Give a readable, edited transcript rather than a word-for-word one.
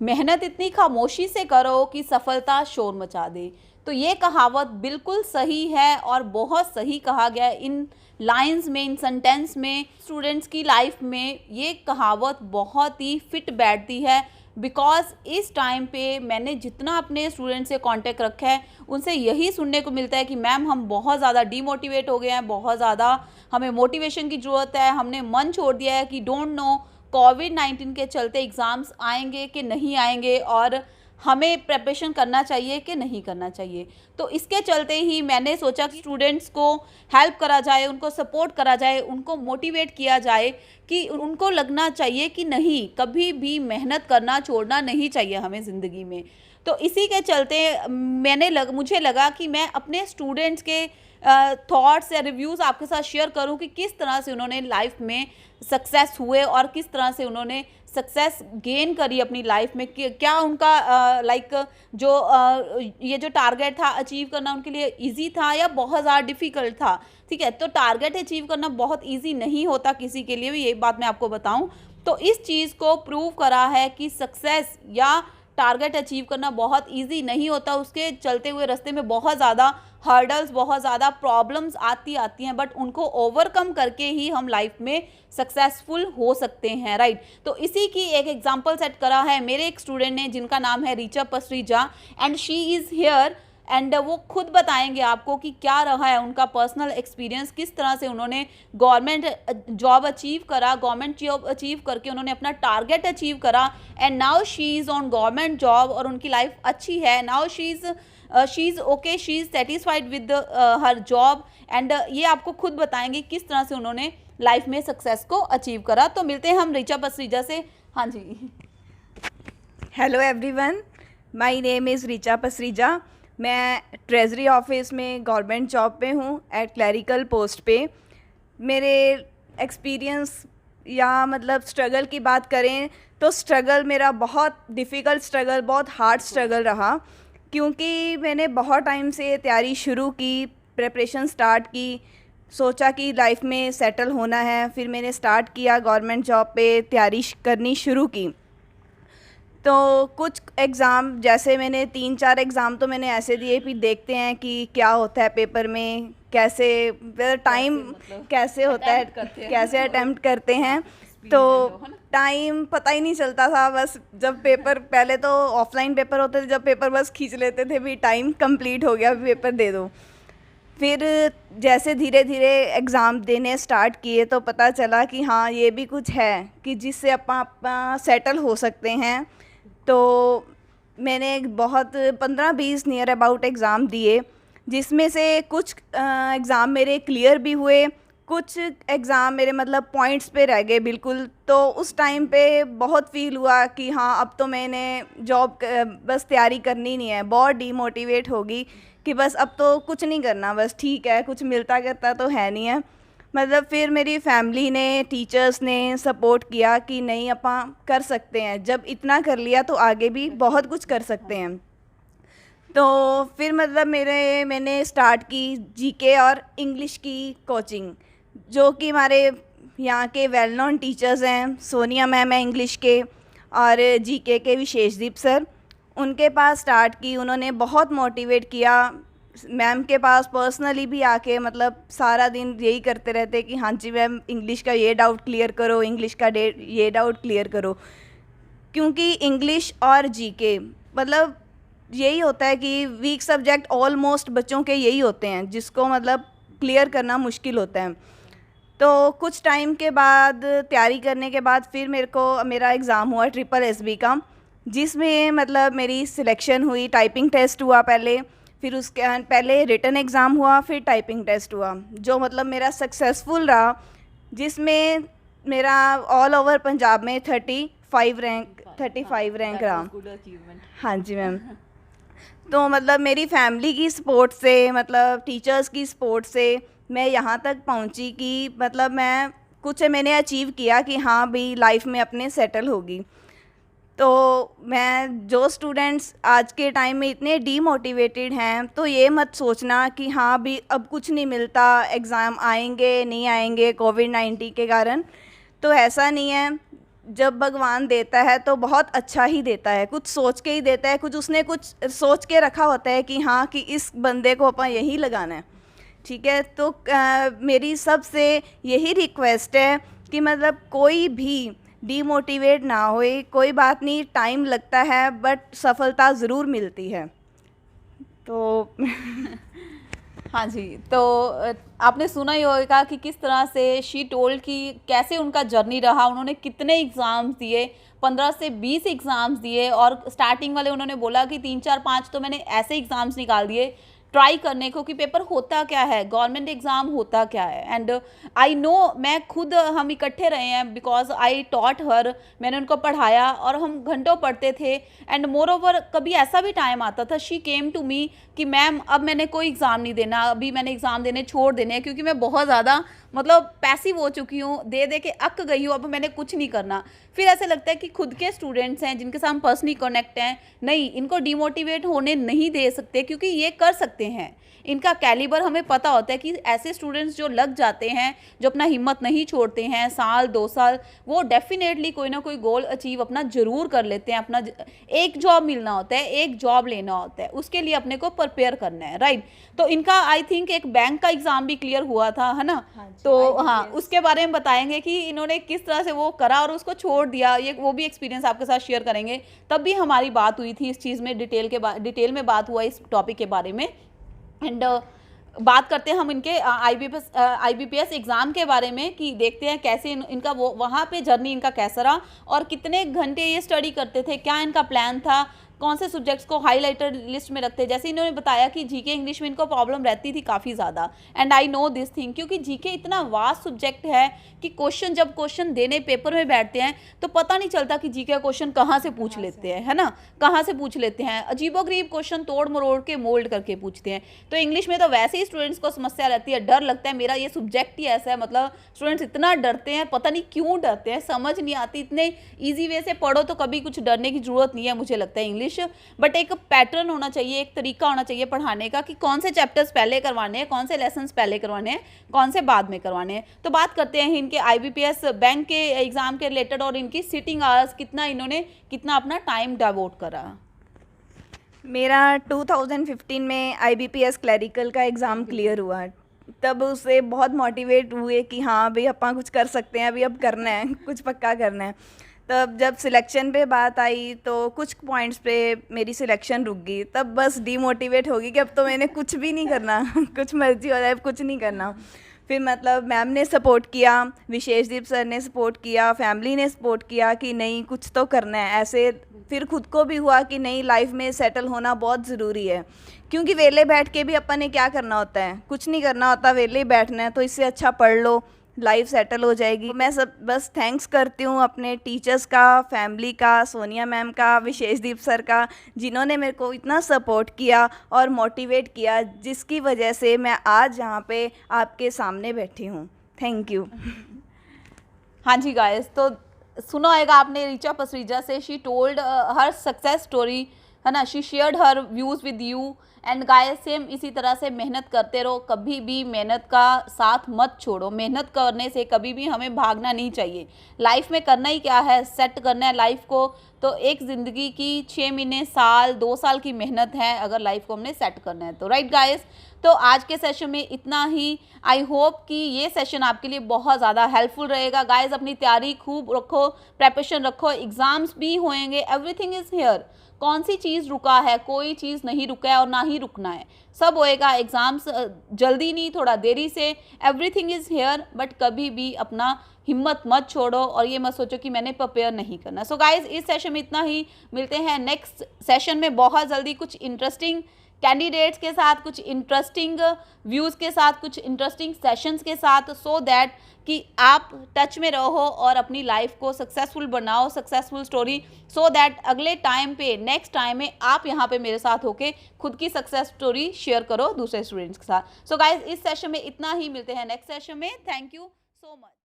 मेहनत इतनी खामोशी से करो कि सफलता शोर मचा दे। तो ये कहावत बिल्कुल सही है और बहुत सही कहा गया है इन लाइंस में, इन सेंटेंस में। स्टूडेंट्स की लाइफ में ये कहावत बहुत ही फिट बैठती है, बिकॉज़ इस टाइम पे मैंने जितना अपने स्टूडेंट से कांटेक्ट रखा है, उनसे यही सुनने को मिलता है कि मैम हम बहुत ज़्यादा डीमोटिवेट हो गए हैं, बहुत ज़्यादा हमें मोटिवेशन की ज़रूरत है, हमने मन छोड़ दिया है कि डोंट नो कोविड-19 के चलते एग्ज़ाम्स आएंगे कि नहीं आएंगे और हमें प्रिपरेशन करना चाहिए कि नहीं करना चाहिए। तो इसके चलते ही मैंने सोचा कि स्टूडेंट्स को हेल्प करा जाए, उनको सपोर्ट करा जाए, उनको मोटिवेट किया जाए कि उनको लगना चाहिए कि नहीं, कभी भी मेहनत करना छोड़ना नहीं चाहिए हमें ज़िंदगी में। तो इसी के चलते मुझे लगा कि मैं अपने स्टूडेंट्स के थॉट्स या रिव्यूज़ आपके साथ शेयर करूं कि किस तरह से उन्होंने लाइफ में सक्सेस हुए और किस तरह से उन्होंने सक्सेस गेन करी अपनी लाइफ में। क्या उनका ये जो टारगेट था अचीव करना उनके लिए इजी था या बहुत ज़्यादा डिफ़िकल्ट था। ठीक है, तो टारगेट अचीव करना बहुत इजी नहीं होता किसी के लिए भी, ये बात मैं आपको बताऊं। तो इस चीज़ को प्रूव करा है कि सक्सेस या टारगेट अचीव करना बहुत इजी नहीं होता, उसके चलते हुए रास्ते में बहुत ज़्यादा हर्डल्स, बहुत ज़्यादा प्रॉब्लम्स आती हैं, बट उनको ओवरकम करके ही हम लाइफ में सक्सेसफुल हो सकते हैं, राइट। तो इसी की एक एग्जांपल सेट करा है मेरे एक स्टूडेंट ने, जिनका नाम है Richa Pasrija, and she is here. And वो खुद बताएंगे आपको कि क्या रहा है उनका पर्सनल एक्सपीरियंस, किस तरह से उन्होंने गवर्नमेंट जॉब अचीव करा, गवर्नमेंट जॉब अचीव करके उन्होंने अपना टारगेट अचीव करा, and now she is on government job और उनकी लाइफ अच्छी है। Now she is okay, she is satisfied with her job. And ये आपको खुद बताएंगे किस तरह से उन्होंने लाइफ में सक्सेस को अचीव करा। तो मिलते हैं हम ऋचा पसरीजा से। हाँ जी। Hello everyone, my name is Richa Pasrija. मैं ट्रेजरी ऑफिस में गवर्नमेंट जॉब पे हूँ एट क्लरिकल पोस्ट पे। मेरे एक्सपीरियंस या मतलब स्ट्रगल की बात करें तो स्ट्रगल मेरा बहुत डिफ़िकल्ट स्ट्रगल, बहुत हार्ड स्ट्रगल रहा, क्योंकि मैंने बहुत टाइम से तैयारी शुरू की, प्रिपरेशन स्टार्ट की, सोचा कि लाइफ में सेटल होना है। फिर मैंने स्टार्ट किया, गवर्नमेंट जॉब पे तैयारी करनी शुरू की। तो कुछ एग्ज़ाम, जैसे मैंने 3-4 एग्ज़ाम तो मैंने ऐसे दिए, फिर देखते हैं कि क्या होता है पेपर में, कैसे टाइम कैसे होता है, कैसे अटेम्प्ट करते हैं। तो टाइम पता ही नहीं चलता था, बस जब पेपर, पहले तो ऑफलाइन पेपर होते थे, जब पेपर बस खींच लेते थे, भी टाइम कंप्लीट हो गया, पेपर दे दो। फिर जैसे धीरे धीरे एग्ज़ाम देने स्टार्ट किए तो पता चला कि हाँ, ये भी कुछ है कि जिससे अपना सेटल हो सकते हैं। तो मैंने बहुत 15-20 नियर अबाउट एग्ज़ाम दिए, जिसमें से कुछ एग्ज़ाम मेरे क्लियर भी हुए, कुछ एग्ज़ाम मेरे मतलब पॉइंट्स पे रह गए बिल्कुल। तो उस टाइम पे बहुत फ़ील हुआ कि हाँ, अब तो मैंने जॉब बस तैयारी करनी नहीं है, बहुत डीमोटिवेट होगी कि बस अब तो कुछ नहीं करना, बस ठीक है, कुछ मिलता करता तो है नहीं है। मतलब फिर मेरी फैमिली ने, टीचर्स ने सपोर्ट किया कि नहीं, अपा कर सकते हैं, जब इतना कर लिया तो आगे भी बहुत कुछ कर सकते हैं। तो फिर मतलब मैंने स्टार्ट की जीके और इंग्लिश की कोचिंग, जो कि हमारे यहाँ के वेल नोन टीचर्स हैं, सोनिया मैम है इंग्लिश के, और जीके के विशेषदीप सर, उनके पास स्टार्ट की। उन्होंने बहुत मोटिवेट किया। मैम के पास पर्सनली भी आके मतलब सारा दिन यही करते रहते कि हाँ जी मैम, इंग्लिश का ये डाउट क्लियर करो, इंग्लिश का ये डाउट क्लियर करो। क्योंकि इंग्लिश और जीके मतलब यही होता है कि वीक सब्जेक्ट ऑलमोस्ट बच्चों के यही होते हैं, जिसको मतलब क्लियर करना मुश्किल होता है। तो कुछ टाइम के बाद, तैयारी करने के बाद, फिर मेरा एग्ज़ाम हुआ SSSB का, जिसमें मतलब मेरी सिलेक्शन हुई। टाइपिंग टेस्ट हुआ पहले, फिर उसके पहले रिटन एग्ज़ाम हुआ, फिर टाइपिंग टेस्ट हुआ, जो मतलब मेरा सक्सेसफुल रहा, जिसमें मेरा ऑल ओवर पंजाब में 35 रैंक रहा। हाँ जी मैम। तो मतलब मेरी फैमिली की सपोर्ट से, मतलब टीचर्स की सपोर्ट से मैं यहाँ तक पहुँची कि मतलब मैंने अचीव किया कि हाँ भी लाइफ में अपने सेटल होगी। तो मैं, जो स्टूडेंट्स आज के टाइम में इतने डीमोटिवेटेड हैं, तो ये मत सोचना कि हाँ भी अब कुछ नहीं मिलता, एग्ज़ाम आएंगे नहीं आएंगे कोविड-19 के कारण। तो ऐसा नहीं है। जब भगवान देता है तो बहुत अच्छा ही देता है, कुछ सोच के ही देता है, कुछ उसने कुछ सोच के रखा होता है कि हाँ कि इस बंदे को अपन यही लगाना है, ठीक है। तो मेरी सबसे यही रिक्वेस्ट है कि मतलब कोई भी डीमोटिवेट ना होए, कोई बात नहीं, टाइम लगता है बट सफलता ज़रूर मिलती है। तो हाँ जी, तो आपने सुना ही होगा कि किस तरह से शी टोल्ड कि कैसे उनका जर्नी रहा, उन्होंने कितने एग्ज़ाम्स दिए, 15 से 20 एग्ज़ाम्स दिए, और स्टार्टिंग वाले उन्होंने बोला कि 3 4 5 तो मैंने ऐसे एग्ज़ाम्स निकाल दिए ट्राई करने को कि पेपर होता क्या है, गवर्नमेंट एग्ज़ाम होता क्या है। एंड आई नो, मैं खुद, हम इकट्ठे रहे हैं बिकॉज आई टॉट हर, मैंने उनको पढ़ाया और हम घंटों पढ़ते थे। एंड मोर ओवर कभी ऐसा भी टाइम आता था, शी केम टू मी कि मैम अब मैंने कोई एग्ज़ाम नहीं देना, अभी मैंने एग्ज़ाम देने छोड़ देने हैं क्योंकि मैं बहुत ज़्यादा मतलब पैसिव हो चुकी हूँ, दे दे के अक गई हूँ, अब मैंने कुछ नहीं करना। फिर ऐसे लगता है कि खुद के स्टूडेंट्स हैं जिनके साथ हम पर्सनली कनेक्ट हैं, नहीं, इनको डिमोटिवेट होने नहीं दे सकते क्योंकि ये कर सकते हैं, इनका कैलिबर हमें पता होता है कि ऐसे स्टूडेंट्स जो लग जाते हैं, जो अपना हिम्मत नहीं छोड़ते हैं, साल 2 साल, वो डेफिनेटली कोई ना कोई गोल अचीव अपना ज़रूर कर लेते हैं। अपना एक जॉब मिलना होता है, एक जॉब लेना होता है, उसके लिए अपने को प्रिपेयर करना है, राइट। तो इनका आई थिंक एक बैंक का एग्ज़ाम भी क्लियर हुआ था, है ना। तो हाँ, उसके बारे में बताएंगे कि इन्होंने किस तरह से वो करा और उसको छोड़ दिया, ये वो भी एक्सपीरियंस आपके साथ शेयर करेंगे। तब भी हमारी बात हुई थी इस चीज़ में, डिटेल में बात हुआ इस टॉपिक के बारे में। एंड बात करते हैं हम इनके IBPS एग्ज़ाम के बारे में कि देखते हैं कैसे इनका वो वहाँ पे जर्नी इनका कैसा रहा और कितने घंटे ये स्टडी करते थे, क्या इनका प्लान था, कौन से सब्जेक्ट्स को हाईलाइटर लिस्ट में रखते हैं। जैसे इन्होंने बताया कि जीके इंग्लिश में इनको प्रॉब्लम रहती थी काफ़ी ज़्यादा, and I know this thing, क्योंकि जीके इतना वास्ट सब्जेक्ट है कि जब क्वेश्चन देने पेपर में बैठते हैं तो पता नहीं चलता कि जीके का क्वेश्चन कहाँ से पूछ लेते हैं, है ना, कहाँ से पूछ लेते हैं, अजीबोगरीब क्वेश्चन तोड़ मरोड़ के मोल्ड करके पूछते हैं। तो इंग्लिश में तो वैसे ही स्टूडेंट्स को समस्या रहती है, डर लगता है, मेरा ये सब्जेक्ट ही ऐसा है, मतलब स्टूडेंट्स इतना डरते हैं, पता नहीं क्यों डरते हैं, समझ नहीं आती। इतने ईजी वे से पढ़ो तो कभी कुछ डरने की जरूरत नहीं है मुझे लगता है इंग्लिश, बट एक पैटर्न होना चाहिए, एक तरीका होना चाहिए पढ़ाने का कि कौन से चैप्टर्स पहले करवाने हैं, कौन से लेसन्स पहले करवाने हैं, कौन से बाद में करवाने हैं। तो बात करते हैं इनके IBPS बैंक के एग्ज़ाम के रिलेटेड और इनकी सिटिंग आवर्स, कितना अपना टाइम डिवोट करा। मेरा 2015 में IBPS क्लैरिकल का एग्ज़ाम क्लियर हुआ, तब उससे बहुत मोटिवेट हुए कि हाँ भाई अपन कुछ कर सकते हैं, अभी अब करना है, कुछ पक्का करना है। तब जब सिलेक्शन पे बात आई तो कुछ पॉइंट्स पे मेरी सिलेक्शन रुक गई, तब बस डीमोटिवेट हो गई कि अब तो मैंने कुछ भी नहीं करना कुछ मर्जी हो जाए, कुछ नहीं करना। फिर मतलब मैम ने सपोर्ट किया, विशेषदीप सर ने सपोर्ट किया, फैमिली ने सपोर्ट किया कि नहीं कुछ तो करना है ऐसे। फिर खुद को भी हुआ कि नहीं, लाइफ में सेटल होना बहुत ज़रूरी है, क्योंकि वेले बैठ के भी अपन ने क्या करना होता है, कुछ नहीं करना होता, वेले ही बैठना है। तो इससे अच्छा पढ़ लो, लाइफ सेटल हो जाएगी। मैं सब बस थैंक्स करती हूँ अपने टीचर्स का, फैमिली का, सोनिया मैम का, विशेषदीप सर का, जिन्होंने मेरे को इतना सपोर्ट किया और मोटिवेट किया, जिसकी वजह से मैं आज यहाँ पे आपके सामने बैठी हूँ। Thank you. हाँ जी गाइस, तो सुना होगा आपने रीचा पसरीजा से, she told her success story, है ना, she shared her views with you. And guys same इसी तरह से मेहनत करते रहो, कभी भी मेहनत का साथ मत छोड़ो, मेहनत करने से कभी भी हमें भागना नहीं चाहिए। लाइफ में करना ही क्या है, सेट करना है लाइफ को। तो एक ज़िंदगी की 6 महीने, साल, 2 साल की मेहनत है अगर लाइफ को हमने सेट करना है तो, राइट गाइस। तो आज के सेशन में इतना ही। आई होप कि ये सेशन आपके लिए बहुत ज़्यादा हेल्पफुल रहेगा गाइस। अपनी तैयारी खूब रखो, प्रिपरेशन रखो, एग्ज़ाम्स भी होंगे, एवरीथिंग इज़ हियर। कौन सी चीज़ रुका है, कोई चीज़ नहीं रुका है और ना ही रुकना है, सब होएगा। एग्ज़ाम्स जल्दी नहीं, थोड़ा देरी से, एवरीथिंग इज़ हियर। बट कभी भी अपना हिम्मत मत छोड़ो और ये मत सोचो कि मैंने प्रिपेयर नहीं करना। सो गाइज इस सेशन में इतना ही, मिलते हैं नेक्स्ट सेशन में बहुत जल्दी कुछ इंटरेस्टिंग कैंडिडेट्स के साथ, कुछ इंटरेस्टिंग व्यूज़ के साथ, कुछ इंटरेस्टिंग सेशंस के साथ, सो दैट कि आप टच में रहो और अपनी लाइफ को सक्सेसफुल बनाओ, सक्सेसफुल स्टोरी, सो दैट अगले टाइम पे, नेक्स्ट टाइम में आप यहाँ पे मेरे साथ होके खुद की सक्सेस स्टोरी शेयर करो दूसरे स्टूडेंट्स के साथ। सो गाइज इस सेशन में इतना ही, मिलते हैं नेक्स्ट सेशन में। Thank you so much.